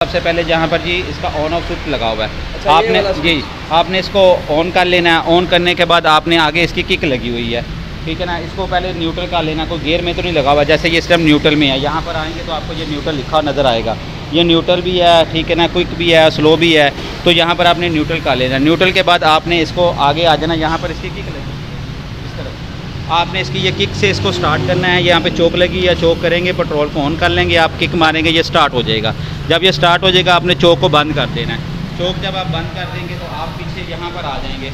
सबसे पहले जहाँ पर जी इसका ऑन ऑफ स्विच लगा हुआ है। अच्छा, आपने जी आपने इसको ऑन कर लेना है। ऑन करने के बाद आपने आगे इसकी किक लगी हुई है, ठीक है ना। इसको पहले न्यूट्रल कर लेना, कोई गियर में तो नहीं लगा हुआ। जैसे ये सिस्टम न्यूट्रल में है, यहाँ पर आएंगे तो आपको ये न्यूट्रल लिखा नज़र आएगा। ये न्यूट्रल भी है, ठीक है ना, क्विक भी है, स्लो भी है। तो यहाँ पर आपने न्यूट्रल कर लेना। न्यूट्रल के बाद आपने इसको आगे आ जाना। यहाँ पर इसकी किक लगी इस तरफ, आपने इसकी ये किक से इसको स्टार्ट करना है। यहाँ पे चोक लगी है, चोक करेंगे, पेट्रोल को ऑन कर लेंगे, आप किक मारेंगे, ये स्टार्ट हो जाएगा। जब ये स्टार्ट हो जाएगा आपने चोक को बंद कर देना है। चोक जब आप बंद कर देंगे तो आप पीछे यहाँ पर आ जाएंगे।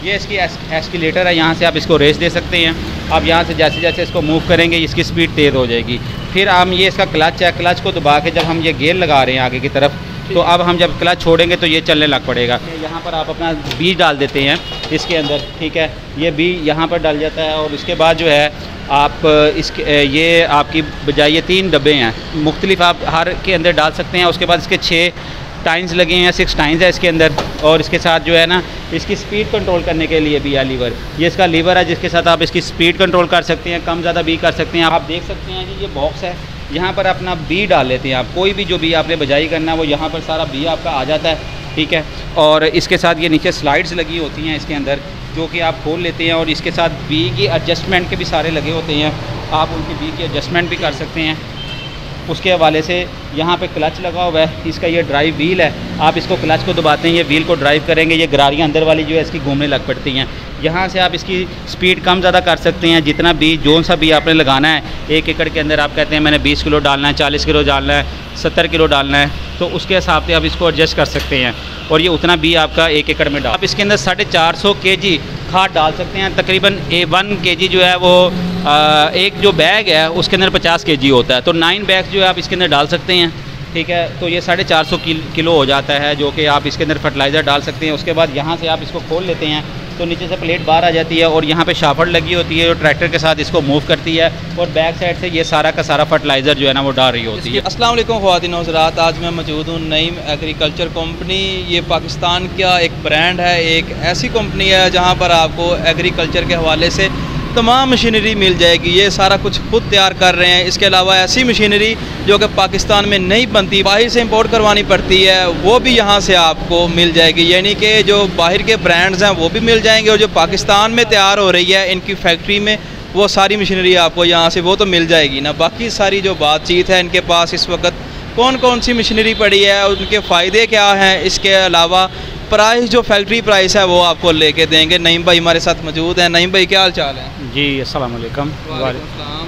ये इसकी एस्केलेटर है, यहाँ से आप इसको रेस दे सकते हैं। आप यहाँ से जैसे जैसे इसको मूव करेंगे इसकी स्पीड तेज़ हो जाएगी। फिर हम ये इसका क्लच है, क्लच को दबा के जब हम ये गियर लगा रहे हैं आगे की तरफ, तो अब हम जब क्लच छोड़ेंगे तो ये चलने लग पड़ेगा। यहाँ पर आप अपना बीज डाल देते हैं इसके अंदर, ठीक है। ये बीज यहाँ पर डल जाता है और उसके बाद जो है आप इसके ये आपकी बजाय ये 3 डब्बे हैं मुख्तलिफ, आप हर के अंदर डाल सकते हैं। उसके बाद इसके 6 टाइन्स लगे हैं, 6 टाइन्स है इसके अंदर। और इसके साथ जो है ना इसकी स्पीड कंट्रोल करने के लिए भी है लीवर। ये इसका लीवर है जिसके साथ आप इसकी स्पीड कंट्रोल कर सकते हैं, कम ज़्यादा भी कर सकते हैं। आप देख सकते हैं कि ये बॉक्स है, यहाँ पर अपना बी डाल लेते हैं। आप कोई भी जो बी आपने बजाई करना है वो यहाँ पर सारा बी आपका आ जाता है, ठीक है। और इसके साथ ये नीचे स्लाइड्स लगी होती हैं इसके अंदर, जो कि आप खोल लेते हैं। और इसके साथ बी की एडजस्टमेंट के भी सारे लगे होते हैं, आप उनकी बी की एडजस्टमेंट भी कर सकते हैं। उसके हवाले से यहाँ पे क्लच लगा हुआ है, इसका ये ड्राइव व्हील है। आप इसको क्लच को दबाते हैं, ये व्हील को ड्राइव करेंगे, ये गरारियाँ अंदर वाली जो है इसकी घूमने लग पड़ती हैं। यहाँ से आप इसकी स्पीड कम ज़्यादा कर सकते हैं। जितना भी जोन सा भी आपने लगाना है, 1 एकड़ के अंदर आप कहते हैं मैंने 20 किलो डालना है, 40 किलो डालना है, 70 किलो डालना है, तो उसके हिसाब से आप इसको एडजस्ट कर सकते हैं। और ये उतना भी आपका 1 एकड़ में डाल, आप इसके अंदर 450 kg खाद डाल सकते हैं। तकरीबन 1 kg जो है वो एक जो बैग है उसके अंदर 50 kg होता है, तो 9 बैग जो है आप इसके अंदर डाल सकते हैं, ठीक है। तो ये 450 किलो हो जाता है, जो कि आप इसके अंदर फर्टिलाइज़र डाल सकते हैं। उसके बाद यहाँ से आप इसको खोल लेते हैं तो नीचे से प्लेट बाहर आ जाती है और यहाँ पे शाफट लगी होती है जो ट्रैक्टर के साथ इसको मूव करती है। और बैक साइड से ये सारा का सारा फर्टिलाइज़र जो है ना वो डाल रही होती है। अस्सलाम वालेकुम ख़वातीन और हज़रात, आज मैं मौजूद हूँ नईम एग्रीकल्चर कंपनी। ये पाकिस्तान का एक ब्रांड है, एक ऐसी कंपनी है जहाँ पर आपको एग्रीकल्चर के हवाले से तमाम मशीनरी मिल जाएगी। ये सारा कुछ खुद तैयार कर रहे हैं। इसके अलावा ऐसी मशीनरी जो कि पाकिस्तान में नहीं बनती, बाहर से इंपोर्ट करवानी पड़ती है, वो भी यहाँ से आपको मिल जाएगी। यानी कि जो बाहर के ब्रांड्स हैं वो भी मिल जाएंगे और जो पाकिस्तान में तैयार हो रही है इनकी फैक्ट्री में, वो सारी मशीनरी आपको यहाँ से वो तो मिल जाएगी ना। बाकी सारी जो बातचीत है इनके पास इस वक्त कौन कौन सी मशीनरी पड़ी है, उनके फ़ायदे क्या हैं, इसके अलावा प्राइस जो फैक्ट्री प्राइस है वो आपको लेके देंगे। नईम भाई हमारे साथ मौजूद हैं। नईम भाई क्या हाल चाल है? जी अस्सलाम वालेकुम।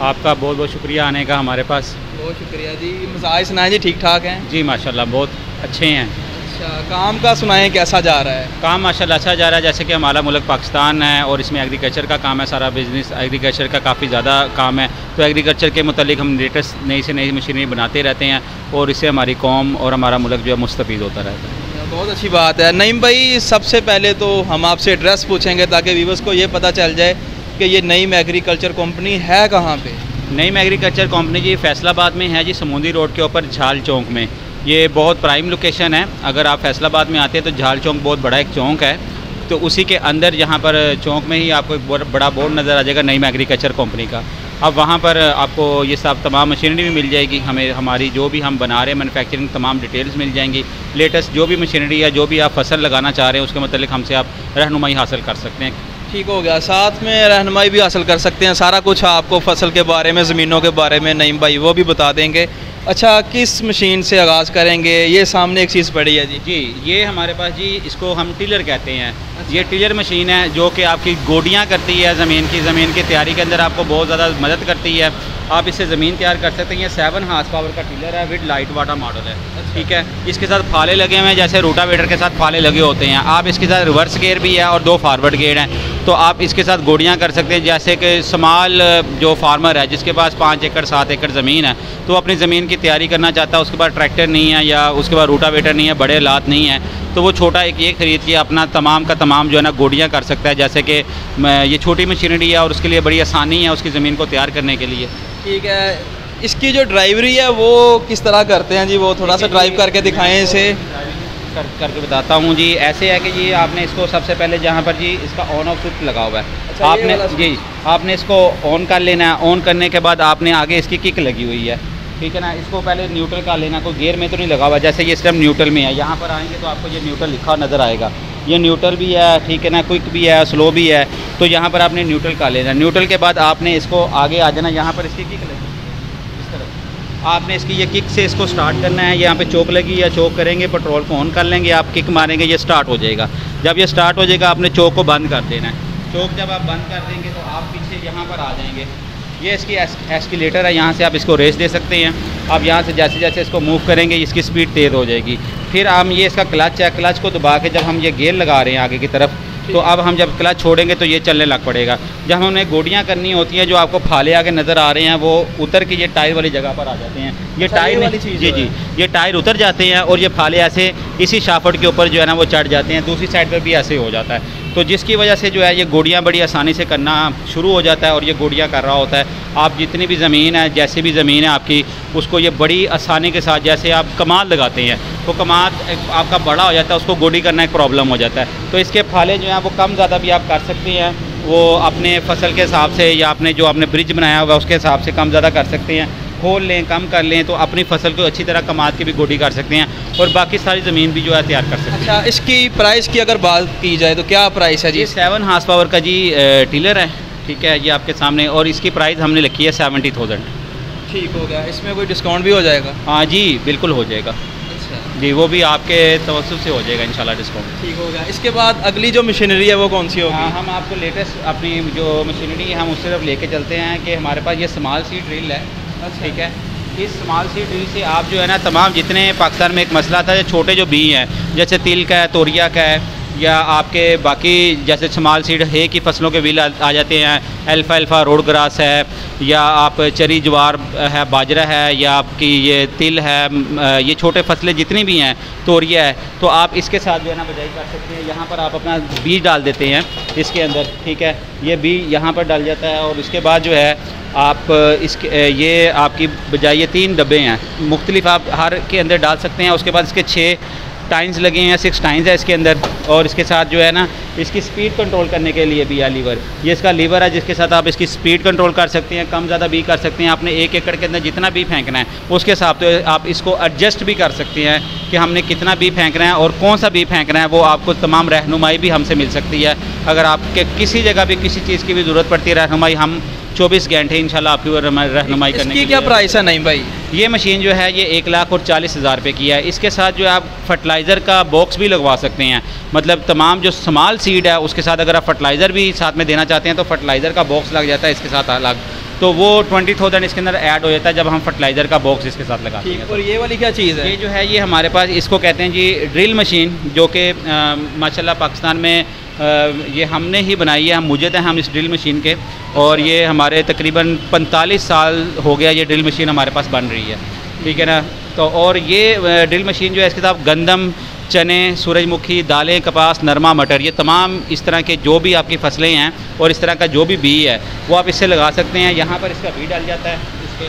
आपका बहुत बहुत शुक्रिया आने का हमारे पास। बहुत शुक्रिया जी। मसाइल सुनाएं जी, ठीक ठाक हैं? जी माशाल्लाह बहुत अच्छे हैं। अच्छा, काम का सुनाएं कैसा जा रहा है? काम माशाल्लाह अच्छा जा रहा है। जैसे कि हमारा मुल्क पाकिस्तान है और इसमें एग्रीकल्चर का काम है, सारा बिज़नेस एग्रीकल्चर का काफ़ी ज़्यादा काम है। तो एग्रीकल्चर के मुतालिक हम लेटेस्ट नई से नई मशीनरी बनाते रहते हैं और इससे हमारी कौम और हमारा मुल्क जो है मुस्तफ़ीद होता रहता है। बहुत अच्छी बात है। नईम भाई सबसे पहले तो हम आपसे एड्रेस पूछेंगे ताकि व्यूअर्स को ये पता चल जाए कि ये नईम एग्रीकल्चर कंपनी है कहाँ पे? नईम एग्रीकल्चर कंपनी जी फैसलाबाद में है जी, समुंदी रोड के ऊपर झाल चौक में। ये बहुत प्राइम लोकेशन है। अगर आप फैसलाबाद में आते हैं तो झाल चौक बहुत बड़ा एक चौक है, तो उसी के अंदर यहाँ पर चौक में ही आपको एक बड़ा बोर्ड नज़र आ जाएगा नईम एग्रीकल्चर कंपनी का। अब वहाँ पर आपको ये सब तमाम मशीनरी भी मिल जाएगी। हमें हमारी जो भी हम बना रहे हैं मैन्युफैक्चरिंग तमाम डिटेल्स मिल जाएंगी। लेटेस्ट जो भी मशीनरी है, जो भी आप फसल लगाना चाह रहे हैं उसके मतलब हमसे आप रहनुमाई हासिल कर सकते हैं। ठीक हो गया, साथ में रहनुमाई भी हासिल कर सकते हैं। सारा कुछ आपको फसल के बारे में, ज़मीनों के बारे में नईम भाई वो भी बता देंगे। अच्छा, किस मशीन से आगाज़ करेंगे? ये सामने एक चीज़ पड़ी है जी। ये हमारे पास जी इसको हम टिलर कहते हैं। अच्छा। ये टिलर मशीन है जो कि आपकी गोडियाँ करती है ज़मीन की तैयारी के अंदर आपको बहुत ज़्यादा मदद करती है। आप इससे ज़मीन तैयार कर सकते हैं। ये 7 हार्स पावर का टिलर है, विद लाइट वाटर मॉडल है। अच्छा। ठीक है। इसके साथ फाले लगे हुए हैं, जैसे रोटावेटर के साथ फाले लगे होते हैं। आप इसके साथ रिवर्स गेयर भी है और 2 फॉरवर्ड गेयर हैं, तो आप इसके साथ गोडियाँ कर सकते हैं। जैसे कि स्मॉल जो फार्मर है जिसके पास 5 एकड़ 7 एकड़ ज़मीन है, तो अपनी ज़मीन की तैयारी करना चाहता है, उसके पास ट्रैक्टर नहीं है या उसके पास रोटावेटर नहीं है, बड़े हालात नहीं है, तो वो छोटा एक ये ख़रीद के अपना तमाम का तमाम जो है ना गोडियाँ कर सकता है। जैसे कि ये छोटी मशीनरी है और उसके लिए बड़ी आसानी है उसकी ज़मीन को तैयार करने के लिए। ठीक है। इसकी जो ड्राइवरी है वो किस तरह करते हैं जी? वो थोड़ा सा ड्राइव करके दिखाएं इसे। करके बताता हूँ जी। ऐसे है कि जी आपने इसको सबसे पहले जहाँ पर जी इसका ऑन ऑफ स्विच लगा हुआ है। अच्छा, आपने जी आपने इसको ऑन कर लेना है। ऑन करने के बाद आपने आगे इसकी किक लगी हुई है, ठीक है ना। इसको पहले न्यूट्रल कर लेना, कोई गियर में तो नहीं लगा हुआ, जैसे ये इस टाइम न्यूट्रल में है। यहाँ पर आएंगे तो आपको ये न्यूट्रल लिखा नज़र आएगा, ये न्यूट्रल भी है, ठीक है ना, क्विक भी है, स्लो भी है। तो यहाँ पर आपने न्यूट्रल कर लेना। न्यूट्रल के बाद आपने इसको आगे आ जाना, यहाँ पर इसकी किक लगी इस तरफ, आपने इसकी ये किक से इसको स्टार्ट करना है। यहाँ पे चोक लगी या चोक करेंगे, पेट्रोल को ऑन कर लेंगे, आप किक मारेंगे, ये स्टार्ट हो जाएगा। जब ये स्टार्ट हो जाएगा आपने चोक को बंद कर देना है। चोक जब आप बंद कर देंगे तो आप पीछे यहाँ पर आ जाएंगे, ये इसकी एस्केलेटर है, यहाँ से आप इसको रेस दे सकते हैं। आप यहाँ से जैसे जैसे इसको मूव करेंगे इसकी स्पीड तेज़ हो जाएगी। फिर हम ये इसका क्लच है, क्लच को दबा के जब हम ये गियर लगा रहे हैं आगे की तरफ, तो अब हम जब क्लच छोड़ेंगे तो ये चलने लग पड़ेगा। जब हमें गोडियाँ करनी होती हैं, जो आपको फाले आगे नज़र आ रहे हैं, वो उतर के ये टायर वाली जगह पर आ जाते हैं। ये टायर वाली चीज़, जी, ये टायर उतर जाते हैं और ये फाले ऐसे इसी शाफट के ऊपर जो है ना वो चढ़ जाते हैं। दूसरी साइड पर भी ऐसे हो जाता है, तो जिसकी वजह से जो है ये गोडियाँ बड़ी आसानी से करना शुरू हो जाता है और ये गोडियाँ कर रहा होता है। आप जितनी भी ज़मीन है, जैसे भी ज़मीन है आपकी, उसको ये बड़ी आसानी के साथ, जैसे आप कमाद लगाते हैं तो कमाद आपका बड़ा हो जाता है, उसको गोडी करना एक प्रॉब्लम हो जाता है। तो इसके फाले जो हैं वो कम ज़्यादा भी आप कर सकते हैं, वो अपने फसल के हिसाब से या अपने जो आपने ब्रिज बनाया हुआ है उसके हिसाब से कम ज़्यादा कर सकते हैं। खोल लें, कम कर लें, तो अपनी फसल को अच्छी तरह कमाद की भी गोडी कर सकते हैं और बाकी सारी ज़मीन भी जो है तैयार कर सकते हैं। अच्छा, इसकी प्राइस की अगर बात की जाए तो क्या प्राइस है जी? 7 हार्स पावर का जी टिलर है, ठीक है, ये आपके सामने, और इसकी प्राइस हमने लिखी है 70,000। ठीक हो गया, इसमें कोई डिस्काउंट भी हो जाएगा? हाँ जी, बिल्कुल हो जाएगा। अच्छा जी, वो भी आपके तवज्जुह से हो जाएगा इंशाल्लाह डिस्काउंट। ठीक हो गया। इसके बाद अगली जो मशीनरी है वो कौन सी होगी? हाँ, हम आपको लेटेस्ट अपनी जो मशीनरी है हम उस तरफ लेके चलते हैं कि हमारे पास ये स्मॉल सीड ड्रिल है। ठीक है, इस स्मॉल सीड ड्रिल से आप जो है ना तमाम जितने पाकिस्तान में एक मसला था, छोटे जो बी हैं, जैसे तिल का है, तोरिया का है, या आपके बाकी जैसे स्मॉल सीड है की फसलों के बिल आ जाते हैं, अल्फा रोड ग्रास है, या आप चरी ज्वार है, बाजरा है, या आपकी ये तिल है, ये छोटे फसलें जितनी भी हैं, तोरिया है, तो आप इसके साथ जो है ना बिजाई कर सकते हैं। यहाँ पर आप अपना बीज डाल देते हैं इसके अंदर, ठीक है, ये बीज यहाँ पर डल जाता है और उसके बाद जो है आप इसके ये आपकी बजाय ये 3 डब्बे हैं मुख्तलिफ, आप हर के अंदर डाल सकते हैं। उसके बाद इसके 6 टाइन्स लगे हैं, 6 टाइन्स है इसके अंदर, और इसके साथ जो है ना इसकी स्पीड कंट्रोल करने के लिए भी है लीवर, ये इसका लीवर है जिसके साथ आप इसकी स्पीड कंट्रोल कर सकते हैं, कम ज़्यादा भी कर सकते हैं। आपने 1 एकड़ के अंदर जितना भी फेंकना है उसके हिसाब से आप इसको एडजस्ट भी कर सकते हैं कि हमने कितना भी फेंकना है और कौन सा भी फेंकना है, वो आपको तमाम रहनुमाई भी हमसे मिल सकती है। अगर आपके किसी जगह भी किसी चीज़ की भी ज़रूरत पड़ती है रहनुमाई, हम 24 घंटे इंशाल्लाह आपकी रहनुमाई करने की। क्या प्राइस है नईम भाई? ये मशीन जो है ये 1,40,000 रुपये की है। इसके साथ जो है आप फर्टिलाइज़र का बॉक्स भी लगवा सकते हैं, मतलब तमाम जो स्मॉल सीड है उसके साथ अगर आप फर्टिलाइज़र भी साथ में देना चाहते हैं तो फर्टिलाइज़र का बॉक्स लग जाता है इसके साथ अलग, तो वो 20,000 इसके अंदर ऐड हो जाता है जब हम फर्टिलाइज़र का बॉक्स इसके साथ लगाते हैं। और ये वाली क्या चीज़ है? ये जो है ये हमारे पास इसको कहते हैं जी ड्रिल मशीन, जो कि माशाल्लाह पाकिस्तान में ये हमने ही बनाई है, हम मुजद हैं हम इस ड्रिल मशीन के, और ये हमारे तकरीबन 45 साल हो गया ये ड्रिल मशीन हमारे पास बन रही है, ठीक है ना। तो और ये ड्रिल मशीन जो है इसके साथ गंदम, चने, सूरजमुखी, दालें, कपास, नरमा, मटर, ये तमाम इस तरह के जो भी आपकी फसलें हैं और इस तरह का जो भी बी है वो आप इससे लगा सकते हैं। यहाँ पर इसका बी डाल जाता है, इसके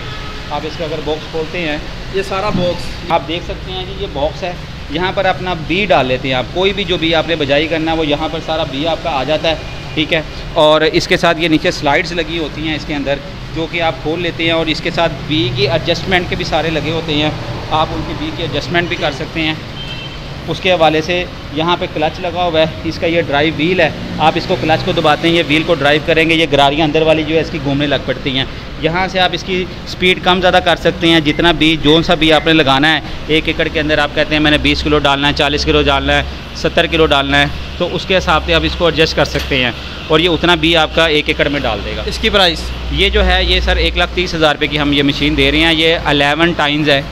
आप इसका अगर बॉक्स खोलते हैं, ये सारा बॉक्स आप देख सकते हैं जी, ये बॉक्स है, यहाँ पर अपना बी डाल लेते हैं आप, कोई भी जो बी आपने बजाई करना है वो यहाँ पर सारा बी आपका आ जाता है, ठीक है। और इसके साथ ये नीचे स्लाइड्स लगी होती हैं इसके अंदर, जो कि आप खोल लेते हैं, और इसके साथ बी की एडजस्टमेंट के भी सारे लगे होते हैं, आप उनकी बी की एडजस्टमेंट भी कर सकते हैं। उसके हवाले से यहाँ पे क्लच लगा हुआ है, इसका ये ड्राइव व्हील है, आप इसको क्लच को दबाते हैं, ये व्हील को ड्राइव करेंगे, ये गरारियाँ अंदर वाली जो है इसकी घूमने लग पड़ती हैं। यहाँ से आप इसकी स्पीड कम ज़्यादा कर सकते हैं, जितना भी जो सा भी आपने लगाना है, 1 एकड़ के अंदर आप कहते हैं मैंने 20 किलो डालना है, 40 किलो डालना है, 70 किलो डालना है, तो उसके हिसाब से आप इसको एडजस्ट कर सकते हैं और ये उतना भी आपका 1 एकड़ में डाल देगा। इसकी प्राइस ये जो है ये सर 1,30,000 रुपये की हम ये मशीन दे रहे हैं। ये 11 टाइन्स है,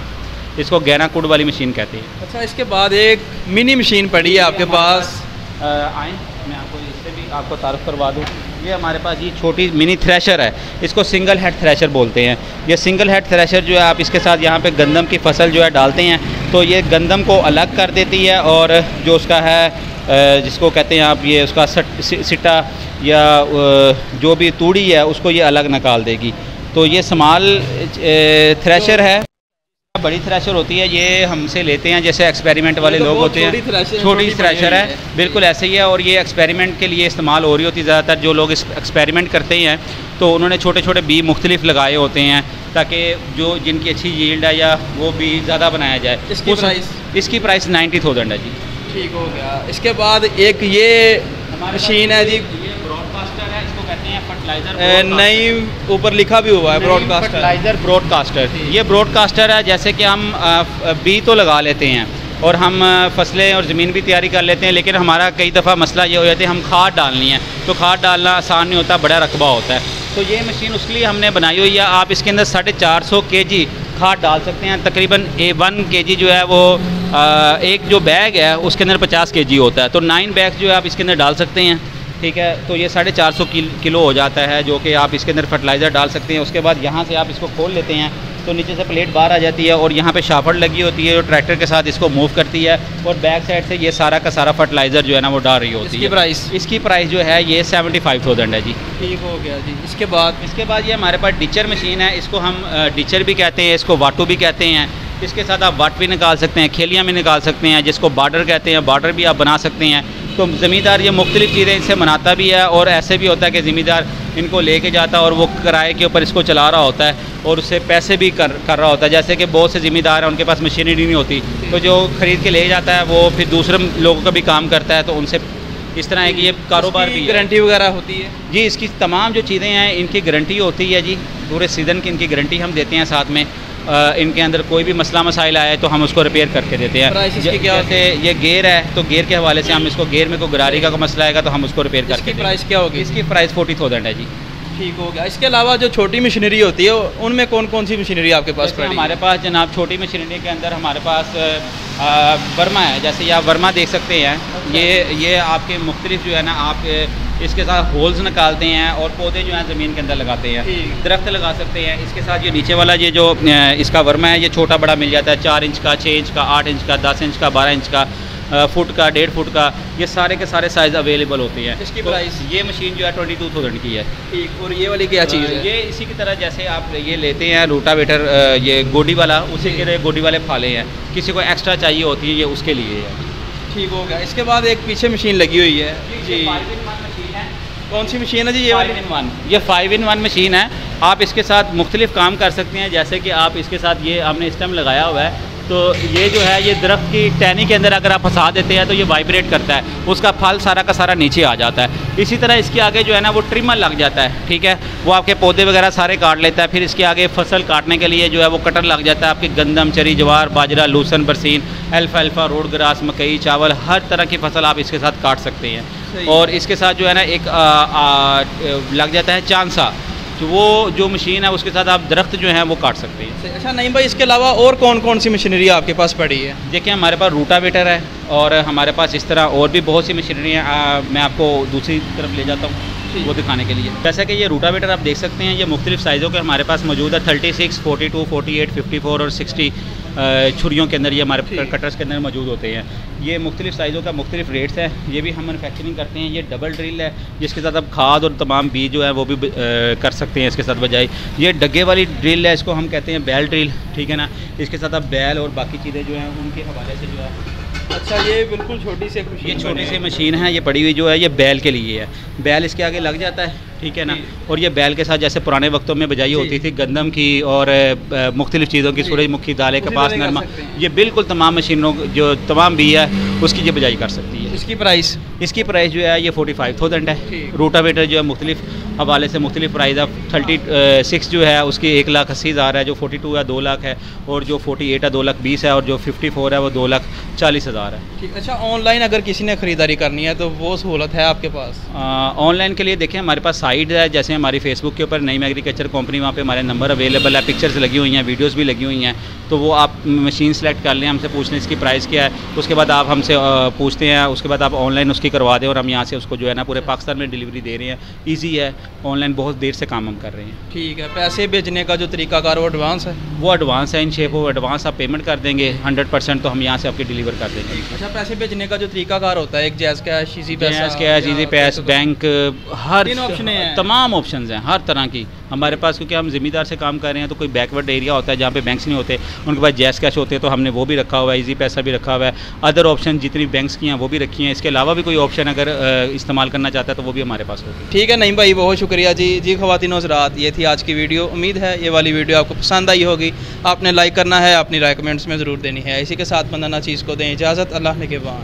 इसको 11 कुड वाली मशीन कहते हैं। अच्छा, इसके बाद एक मिनी मशीन पड़ी है आपके पास, आएँ मैं आपको इससे भी आपको तारुफ करवा दूँ। ये हमारे पास ये छोटी मिनी थ्रेशर है, इसको सिंगल हेड थ्रेशर बोलते हैं। ये सिंगल हेड थ्रेशर जो है आप इसके साथ यहाँ पे गंदम की फसल जो है डालते हैं, तो ये गंदम को अलग कर देती है, और जो उसका है जिसको कहते हैं आप ये उसका सिट्टा या जो भी तूड़ी है उसको ये अलग निकाल देगी। तो ये स्मॉल थ्रेशर है। बड़ी थ्रेशर होती है ये हमसे लेते हैं, जैसे एक्सपेरिमेंट वाले लोग होते हैं, छोटी थ्रेशर है, बिल्कुल ऐसे ही है, और ये एक्सपेरिमेंट के लिए इस्तेमाल हो रही होती है। ज़्यादातर जो लोग एक्सपेरिमेंट करते हैं तो उन्होंने छोटे छोटे बी मुख्तलिफ लगाए होते हैं, ताकि जो जिनकी अच्छी यील्ड है या वो भी ज़्यादा बनाया जाए। इसकी प्राइस 90,000 है जी। ठीक हो गया। इसके बाद एक ये मशीन है जी, ये ब्रॉडकास्टर है, इसको कहते हैं फर्टिलाइजर। नई ऊपर लिखा भी हुआ है ब्रॉडकास्टर, फर्टिलाइजर ब्रॉडकास्टर। ये ब्रॉडकास्टर है, जैसे कि हम बीज तो लगा लेते हैं और हम फसलें और ज़मीन भी तैयारी कर लेते हैं, लेकिन हमारा कई दफ़ा मसला ये हो जाता है हम खाद डालनी है, तो खाद डालना आसान नहीं होता, बड़ा रकबा होता है। तो ये मशीन उसके लिए हमने बनाई हुई है। आप इसके अंदर 450 kg खाद डाल सकते हैं। तकरीबन 1 kg जो है वो एक जो बैग है उसके अंदर 50 kg होता है, तो 9 बैग जो है आप इसके अंदर डाल सकते हैं। ठीक है, तो ये 450 किलो हो जाता है, जो कि आप इसके अंदर फर्टिलाइज़र डाल सकते हैं। उसके बाद यहाँ से आप इसको खोल लेते हैं तो नीचे से प्लेट बाहर आ जाती है और यहाँ पे शाफट लगी होती है जो ट्रैक्टर के साथ इसको मूव करती है, और बैक साइड से ये सारा का सारा फर्टिलाइज़र जो है ना वो डाल रही होती है। इसकी प्राइस जो है ये 75,000 है जी। ठीक हो गया जी। इसके बाद ये हमारे पास डिचर मशीन है। इसको हम डिचर भी कहते हैं, इसको वाटू भी कहते हैं। इसके साथ आप वाट भी निकाल सकते हैं, खेलियाँ भी निकाल सकते हैं, जिसको बार्डर कहते हैं, बार्डर भी आप बना सकते हैं। तो ज़मींदार ये मुख्तलिफ़ चीज़ें इनसे बनाता भी है, और ऐसे भी होता है कि ज़मींदार इनको लेके जाता है और वो किराए के ऊपर इसको चला रहा होता है और उससे पैसे भी कर रहा होता है। जैसे कि बहुत से ज़मींदार हैं, उनके पास मशीनरी नहीं होती, तो जो ख़रीद के ले जाता है वो फिर दूसरे लोगों का भी काम करता है, तो उनसे इस तरह है कि ये कारोबार भी। गारंटी वगैरह होती है जी? इसकी तमाम जो चीज़ें हैं इनकी गारंटी होती है जी, पूरे सीज़न की इनकी गारंटी हम देते हैं साथ में। इनके अंदर कोई भी मसला मसाइल आए तो हम उसको रिपेयर करके देते हैं। जैसे ये गेयर है, तो गेयर के हवाले से हम इसको, गेयर में कोई गरारी का मसला आएगा तो हम उसको रिपेयर करके देते हैं। प्राइस क्या होगी? इसकी प्राइस 40,000 है जी। ठीक हो गया। इसके अलावा जो छोटी मशीनरी होती है उनमें कौन कौन सी मशीनरी आपके पास पड़ी? हमारे पास जनाब छोटी मशीनरी के अंदर हमारे पास वर्मा है। जैसे ये आप वर्मा देख सकते हैं। अच्छा। ये आपके मुख्तलिफ जो है ना, आप इसके साथ होल्स निकालते हैं और पौधे जो हैं ज़मीन के अंदर लगाते हैं, दरख्त लगा सकते हैं। इसके साथ ये नीचे वाला ये जो इसका वर्मा है, ये छोटा बड़ा मिल जाता है, 4 इंच का, 6 इंच का, 8 इंच का, 10 इंच का, 12 इंच का, फुट का, 1.5 फुट का, ये सारे के सारे साइज़ अवेलेबल होते हैं। इसकी प्राइस? ये मशीन जो है 22,000 की है। ठीक। और ये वाली क्या चीज़ है? ये इसी की तरह जैसे आप ये लेते हैं रोटावेटर, ये गोडी वाला, उसी के गोडी वाले फाले हैं, किसी को एक्स्ट्रा चाहिए होती है, ये उसके लिए है। ठीक हो गया। इसके बाद एक पीछे मशीन लगी हुई है जी। 5-in-1 मशीन है। कौन सी मशीन है जी? ये 5-in-1। ये 5-in-1 मशीन है। आप इसके साथ मुख्तलिफ काम कर सकते हैं। जैसे कि आप इसके साथ ये हमने स्टेम लगाया हुआ है, तो ये जो है ये दरख्त की टहनी के अंदर अगर आप फंसा देते हैं तो ये वाइब्रेट करता है, उसका फल सारा का सारा नीचे आ जाता है। इसी तरह इसके आगे जो है ना वो ट्रिमर लग जाता है। ठीक है, वो आपके पौधे वगैरह सारे काट लेता है। फिर इसके आगे फसल काटने के लिए जो है वो कटर लग जाता है। आपकी गंदम, चरी, जवार, बाजरा, लूसन, बरसीन, अल्फा, रोड ग्रास, मकई, चावल, हर तरह की फसल आप इसके साथ काट सकते हैं। और इसके साथ जो है ना एक लग जाता है चांसा, तो वो जो मशीन है उसके साथ आप दरख्त जो हैं वो काट सकते हैं। अच्छा नहीं भाई, इसके अलावा और कौन कौन सी मशीनरी आपके पास पड़ी है? देखिए, हमारे पास रूटावेटर है और हमारे पास इस तरह और भी बहुत सी मशीनरी हैं। मैं आपको दूसरी तरफ ले जाता हूँ वो दिखाने के लिए। जैसा कि ये रूटावेटर आप देख सकते हैं, ये मुख्तलिफ साइज़ों के हमारे पास मौजूद है। 36, 42, 48, 54 और 60 छुरियों के अंदर ये हमारे कटर्स के अंदर मौजूद होते हैं। ये मुख्तलिफ साइज़ों का मुख्तलिफ रेट्स हैं। ये भी हम मैनुफैक्चरिंग करते हैं। ये डबल ड्रिल है, जिसके साथ आप खाद और तमाम बीज जो है वो भी कर सकते हैं इसके साथ बजाय। ये डगे वाली ड्रिल है, इसको हम कहते हैं बैल ड्रिल। ठीक है ना, इसके साथ आप बैल और बाकी चीज़ें जो हैं उनके हवाले से जो है। अच्छा, ये बिल्कुल छोटी सी मशीन है, ये पड़ी हुई जो है ये बैल के लिए है। बैल इसके आगे लग जाता है। ठीक है ना, और ये बैल के साथ जैसे पुराने वक्तों में बजाई होती थी गंदम की और मुख्तलिफ चीज़ों की, सूरजमुखी दालें, कपास, नरमा, ये बिल्कुल तमाम मशीनों जो तमाम भी है उसकी ये बजाई कर सकती है। इसकी प्राइस जो है ये 45,000 है। रोटावेटर जो है मुख्तलिफ हवाले से मुख्तलिफ प्राइस है। 36 जो है उसकी 1,80,000 है, जो 42 है 2 लाख है, और जो 48 है 2,20,000 है, और जो 54 है वो 2,40,000 है। ठीक। अच्छा, ऑनलाइन अगर किसी ने ख़रीदारी करनी है तो वो सहूलत है आपके पास? ऑनलाइन के लिए देखें हमारे पास साइट है, जैसे हमारी फेसबुक के ऊपर नईम एग्रीकल्चर कंपनी, वहाँ पे हमारे नंबर अवेलेबल है, पिक्चर्स लगी हुई हैं, वीडियोस भी लगी हुई हैं। तो वो आप मशीन सेलेक्ट कर लें, हमसे पूछ लें इसकी प्राइस क्या है, उसके बाद आप हमसे पूछते हैं, उसके बाद आप ऑनलाइन उसकी करवा दें और हम यहाँ से उसको जो है ना पूरे पाकिस्तान में डिलीवरी दे रहे हैं। ईजी है, ऑनलाइन बहुत देर से काम हम कर रहे हैं। ठीक है। पैसे भेजने का जो तरीकाकार वो एडवांस है? वो एडवांस है इन शेप, वो एडवांस आप पेमेंट कर देंगे 100%, तो हम यहाँ से आपकी डिलीवर कर देंगे। अच्छा, पैसे भेजने का जो तरीकाकार होता है, एक जैज़ कैश, इजी पैस, बैंक, हर ऑप्शन है, तमाम ऑप्शंस हैं हर तरह की हमारे पास। क्योंकि हम ज़मींदार से काम कर रहे हैं तो कोई बैकवर्ड एरिया होता है जहाँ पे बैंक्स नहीं होते, उनके पास जैज़ कैश होते हैं, तो हमने वो भी रखा हुआ है, इजी पैसा भी रखा हुआ है, अदर ऑप्शन जितनी बैंक्स की हैं वो भी रखी हैं। इसके अलावा भी कोई ऑप्शन अगर इस्तेमाल करना चाहता है तो वो भी हमारे पास होती है। ठीक है नहीं भाई, बहुत बहुत शुक्रिया जी। जी ख़वातीन हज़रात, ये थी आज की वीडियो। उम्मीद है ये वाली वीडियो आपको पसंद आई होगी। आपने लाइक करना है, अपनी राय कमेंट्स में ज़रूर देनी है। इसी के साथ बंदा ना चीज़ को दें इजाज़त। अल्लाह ने के बाद।